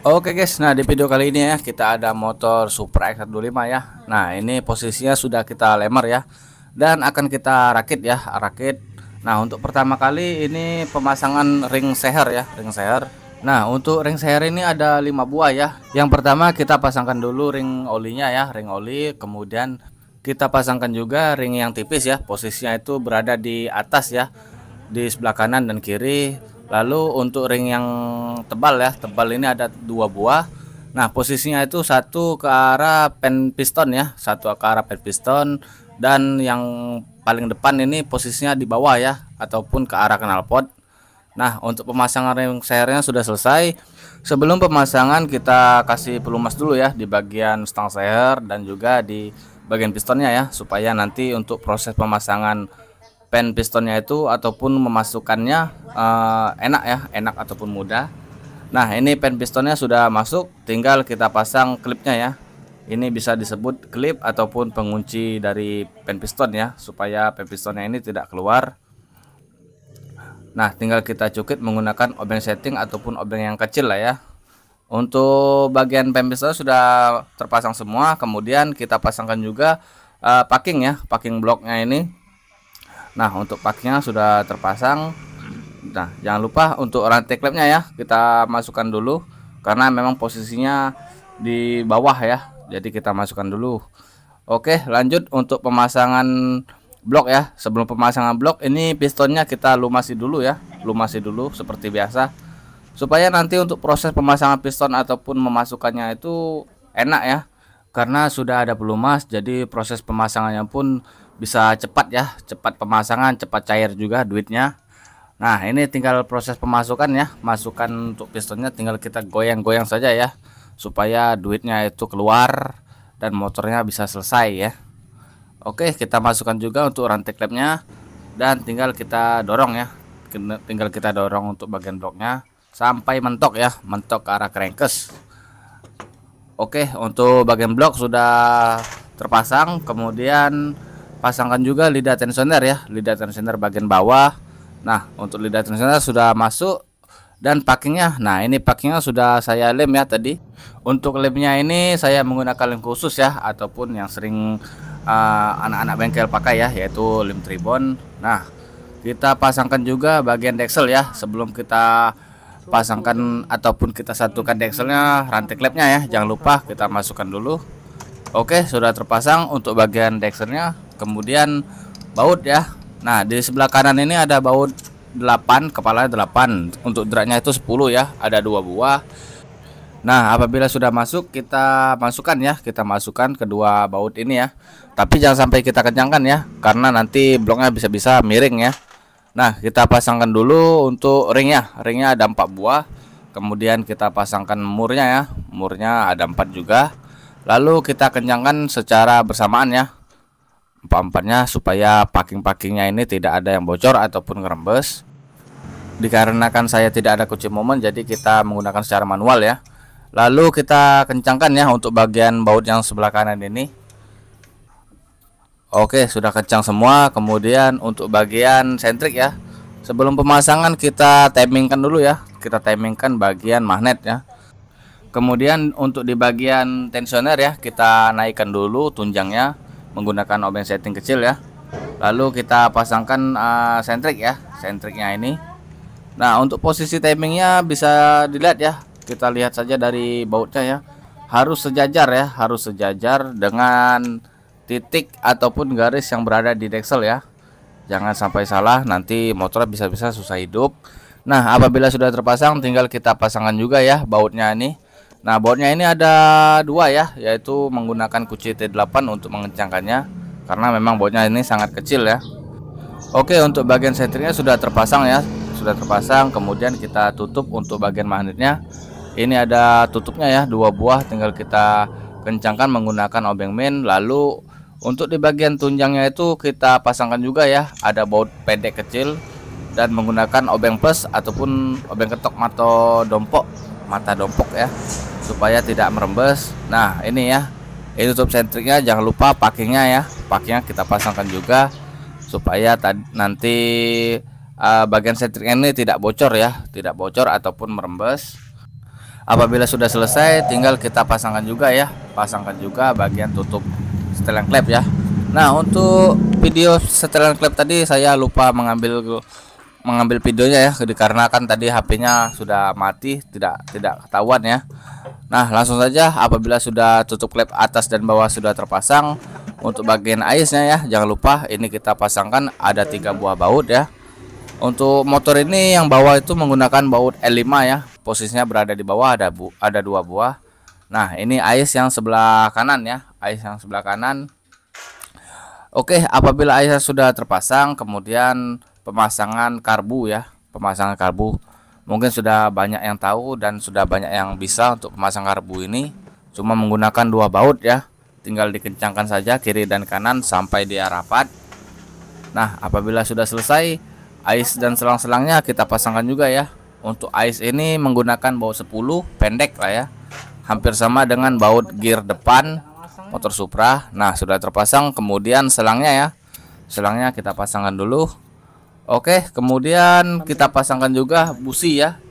Oke guys, nah di video kali ini ya kita ada motor Supra X125 ya. Nah ini posisinya sudah kita lemar ya, dan akan kita rakit ya, rakit. Nah untuk pertama kali ini pemasangan ring seher ya, ring seher. Nah untuk ring seher ini ada 5 buah ya. Yang pertama kita pasangkan dulu ring olinya ya, ring oli. Kemudian kita pasangkan juga ring yang tipis ya, posisinya itu berada di atas ya, di sebelah kanan dan kiri. Lalu untuk ring yang tebal ya, tebal ini ada 2 buah. Nah posisinya itu satu ke arah pen piston ya, satu ke arah pen piston, dan yang paling depan ini posisinya di bawah ya, ataupun ke arah knalpot. Nah untuk pemasangan ring sehernya sudah selesai. Sebelum pemasangan kita kasih pelumas dulu ya di bagian stang seher dan juga di bagian pistonnya ya, supaya nanti untuk proses pemasangan pen pistonnya itu ataupun memasukkannya enak ya, enak ataupun mudah. Nah ini pen pistonnya sudah masuk, tinggal kita pasang klipnya ya. Ini bisa disebut klip ataupun pengunci dari pen piston ya, supaya pen pistonnya ini tidak keluar. Nah tinggal kita cukit menggunakan obeng setting ataupun obeng yang kecil lah ya. Untuk bagian pen piston sudah terpasang semua. Kemudian kita pasangkan juga packing ya, packing bloknya ini. Nah untuk packingnya sudah terpasang. Nah jangan lupa untuk rantai klepnya ya kita masukkan dulu, karena memang posisinya di bawah ya, jadi kita masukkan dulu. Oke lanjut untuk pemasangan blok ya. Sebelum pemasangan blok ini pistonnya kita lumasi dulu ya, lumasi dulu seperti biasa, supaya nanti untuk proses pemasangan piston ataupun memasukkannya itu enak ya, karena sudah ada pelumas. Jadi proses pemasangannya pun bisa cepat ya, cepat pemasangan, cepat cair juga duitnya. Nah ini tinggal proses pemasukan ya, masukkan untuk pistonnya tinggal kita goyang-goyang saja ya, supaya duitnya itu keluar dan motornya bisa selesai ya. Oke kita masukkan juga untuk rantai klepnya, dan tinggal kita dorong ya, tinggal kita dorong untuk bagian bloknya sampai mentok ya, mentok ke arah crankcase. Oke untuk bagian blok sudah terpasang. Kemudian pasangkan juga lidah tensioner ya, lidah tensioner bagian bawah. Nah untuk lidah tensioner sudah masuk, dan packingnya, nah ini packingnya sudah saya lem ya tadi. Untuk lemnya ini saya menggunakan lem khusus ya, ataupun yang sering anak-anak bengkel pakai ya, yaitu lem tribon. Nah kita pasangkan juga bagian deksel ya. Sebelum kita pasangkan ataupun kita satukan dekselnya, rantai klepnya ya, jangan lupa kita masukkan dulu. Oke sudah terpasang untuk bagian dekselnya. Kemudian baut ya. Nah di sebelah kanan ini ada baut 8, kepalanya 8. Untuk draknya itu 10 ya, ada 2 buah. Nah apabila sudah masuk kita masukkan ya, kita masukkan kedua baut ini ya, tapi jangan sampai kita kencangkan ya, karena nanti bloknya bisa-bisa miring ya. Nah kita pasangkan dulu untuk ringnya. Ringnya ada 4 buah. Kemudian kita pasangkan murnya ya, murnya ada 4 juga. Lalu kita kencangkan secara bersamaan ya, empat-empatnya, supaya packing-packingnya ini tidak ada yang bocor ataupun ngerembes. Dikarenakan saya tidak ada kunci momen, jadi kita menggunakan secara manual ya. Lalu kita kencangkan ya untuk bagian baut yang sebelah kanan ini. Oke sudah kencang semua. Kemudian untuk bagian sentrik ya, sebelum pemasangan kita timingkan dulu ya, kita timingkan bagian magnet ya. Kemudian untuk di bagian tensioner ya, kita naikkan dulu tunjangnya menggunakan obeng setting kecil ya. Lalu kita pasangkan sentrik ya, sentriknya ini. Nah untuk posisi timingnya bisa dilihat ya, kita lihat saja dari bautnya ya, harus sejajar ya, harus sejajar dengan titik ataupun garis yang berada di deksel ya. Jangan sampai salah, nanti motor bisa-bisa susah hidup. Nah apabila sudah terpasang tinggal kita pasangkan juga ya bautnya ini. Nah bautnya ini ada 2 ya, yaitu menggunakan kunci T8 untuk mengencangkannya, karena memang bautnya ini sangat kecil ya. Oke untuk bagian sentriknya sudah terpasang ya, sudah terpasang. Kemudian kita tutup untuk bagian magnetnya. Ini ada tutupnya ya, 2 buah, tinggal kita kencangkan menggunakan obeng main. Lalu untuk di bagian tunjangnya itu kita pasangkan juga ya, ada baut pendek kecil dan menggunakan obeng plus ataupun obeng ketok mata dompok ya, supaya tidak merembes. Nah ini ya, ini tutup sentriknya. Jangan lupa packingnya ya, packingnya kita pasangkan juga supaya nanti bagian sentrik ini tidak bocor ya, tidak bocor ataupun merembes. Apabila sudah selesai, tinggal kita pasangkan juga ya, pasangkan juga bagian tutup setelan klep ya. Nah, untuk video setelan klep tadi saya lupa mengambil videonya ya, dikarenakan tadi HP-nya sudah mati, tidak ketahuan ya. Nah, langsung saja apabila sudah tutup klep atas dan bawah sudah terpasang, untuk bagian aisnya ya, jangan lupa ini kita pasangkan ada 3 buah baut ya. Untuk motor ini yang bawah itu menggunakan baut L5 ya, posisinya berada di bawah, ada 2 buah. Nah, ini ais yang sebelah kanan ya, ais yang sebelah kanan. Oke, apabila aisnya sudah terpasang, kemudian pemasangan karbu ya, pemasangan karbu. Mungkin sudah banyak yang tahu dan sudah banyak yang bisa untuk pemasang karbu ini. Cuma menggunakan 2 baut ya, tinggal dikencangkan saja kiri dan kanan sampai dia rapat. Nah, apabila sudah selesai, ais dan selang-selangnya kita pasangkan juga ya. Untuk ais ini menggunakan baut 10 pendek lah ya, hampir sama dengan baut gear depan motor Supra. Nah, sudah terpasang, kemudian selangnya ya, selangnya kita pasangkan dulu. Oke, kemudian kita pasangkan juga busi ya,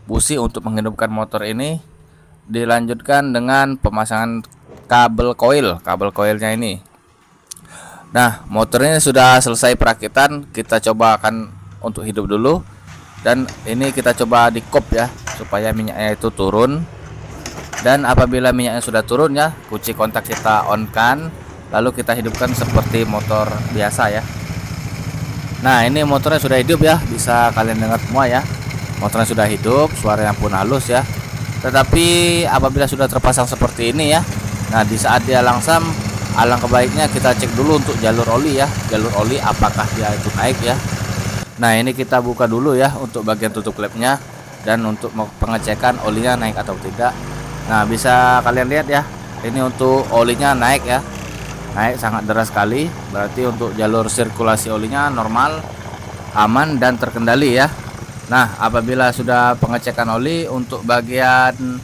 busi untuk menghidupkan motor ini. Dilanjutkan dengan pemasangan kabel koilnya ini. Nah, motornya sudah selesai perakitan, kita coba akan untuk hidup dulu. Dan ini kita coba di kop ya, supaya minyaknya itu turun. Dan apabila minyaknya sudah turun ya, kunci kontak kita on kan, lalu kita hidupkan seperti motor biasa ya. Nah, ini motornya sudah hidup ya, bisa kalian dengar semua ya, motornya sudah hidup, suaranya pun halus ya. Tetapi apabila sudah terpasang seperti ini ya, nah di saat dia langsam, alangkah baiknya kita cek dulu untuk jalur oli ya, jalur oli apakah dia itu naik ya. Nah, ini kita buka dulu ya untuk bagian tutup klepnya, dan untuk pengecekan olinya naik atau tidak. Nah, bisa kalian lihat ya, ini untuk olinya naik ya, naik sangat deras sekali. Berarti untuk jalur sirkulasi olinya normal, aman dan terkendali ya. Nah, apabila sudah pengecekan oli, untuk bagian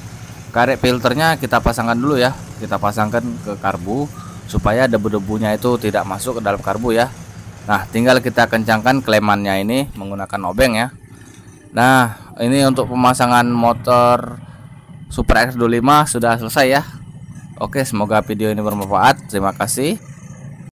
karet filternya kita pasangkan dulu ya, kita pasangkan ke karbu supaya debu-debunya itu tidak masuk ke dalam karbu ya. Nah, tinggal kita kencangkan klemannya ini menggunakan obeng ya. Nah, ini untuk pemasangan motor Supra X25 sudah selesai ya. Oke, semoga video ini bermanfaat. Terima kasih.